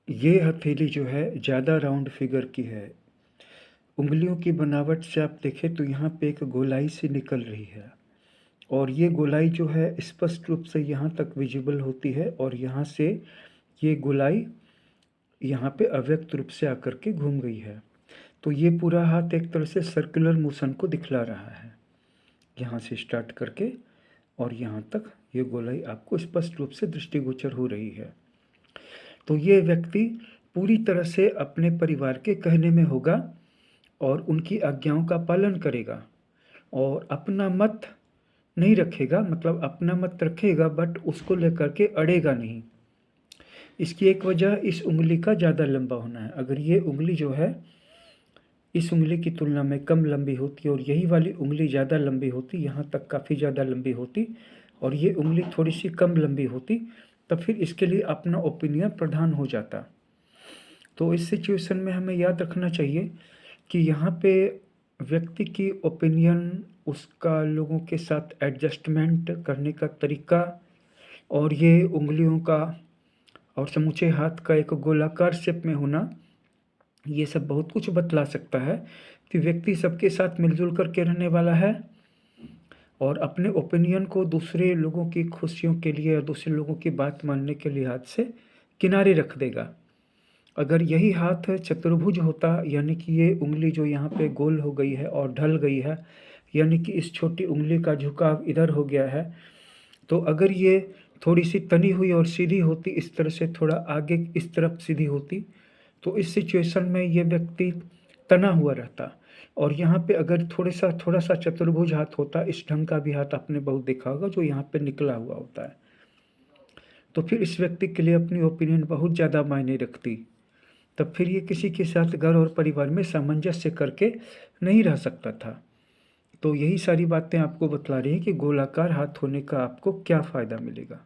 ये हथेली जो है ज़्यादा राउंड फिगर की है। उंगलियों की बनावट से आप देखें तो यहाँ पे एक गोलाई सी निकल रही है और ये गोलाई जो है स्पष्ट रूप से यहाँ तक विजिबल होती है और यहाँ से ये गोलाई यहाँ पे अव्यक्त रूप से आकर के घूम गई है। तो ये पूरा हाथ एक तरह से सर्कुलर मोशन को दिखला रहा है, यहाँ से स्टार्ट करके और यहाँ तक ये गोलाई आपको स्पष्ट रूप से दृष्टिगोचर हो रही है। तो ये व्यक्ति पूरी तरह से अपने परिवार के कहने में होगा और उनकी आज्ञाओं का पालन करेगा और अपना मत नहीं रखेगा, मतलब अपना मत रखेगा बट उसको लेकर के अड़ेगा नहीं। इसकी एक वजह इस उंगली का ज़्यादा लंबा होना है। अगर ये उंगली जो है इस उंगली की तुलना में कम लंबी होती और यही वाली उंगली ज़्यादा लंबी होती, यहाँ तक काफ़ी ज़्यादा लंबी होती और ये उंगली थोड़ी सी कम लंबी होती, तब फिर इसके लिए अपना ओपिनियन प्रधान हो जाता। तो इस सिचुएशन में हमें याद रखना चाहिए कि यहाँ पे व्यक्ति की ओपिनियन, उसका लोगों के साथ एडजस्टमेंट करने का तरीका और ये उंगलियों का और समूचे हाथ का एक गोलाकार शेप में होना, ये सब बहुत कुछ बतला सकता है कि व्यक्ति सबके साथ मिलजुल कर के रहने वाला है और अपने ओपिनियन को दूसरे लोगों की खुशियों के लिए या दूसरे लोगों की बात मानने के लिहाज से किनारे रख देगा। अगर यही हाथ चतुर्भुज होता, यानी कि ये उंगली जो यहाँ पे गोल हो गई है और ढल गई है, यानी कि इस छोटी उंगली का झुकाव इधर हो गया है, तो अगर ये थोड़ी सी तनी हुई और सीधी होती, इस तरह से थोड़ा आगे इस तरफ सीधी होती, तो इस सिचुएशन में ये व्यक्ति तना हुआ रहता। और यहाँ पे अगर थोड़ा सा चतुर्भुज हाथ होता, इस ढंग का भी हाथ आपने बहुत देखा होगा जो यहाँ पे निकला हुआ होता है, तो फिर इस व्यक्ति के लिए अपनी ओपिनियन बहुत ज़्यादा मायने रखती। तब फिर ये किसी के साथ घर और परिवार में सामंजस्य करके नहीं रह सकता था। तो यही सारी बातें आपको बतला रही हैं कि गोलाकार हाथ होने का आपको क्या फ़ायदा मिलेगा।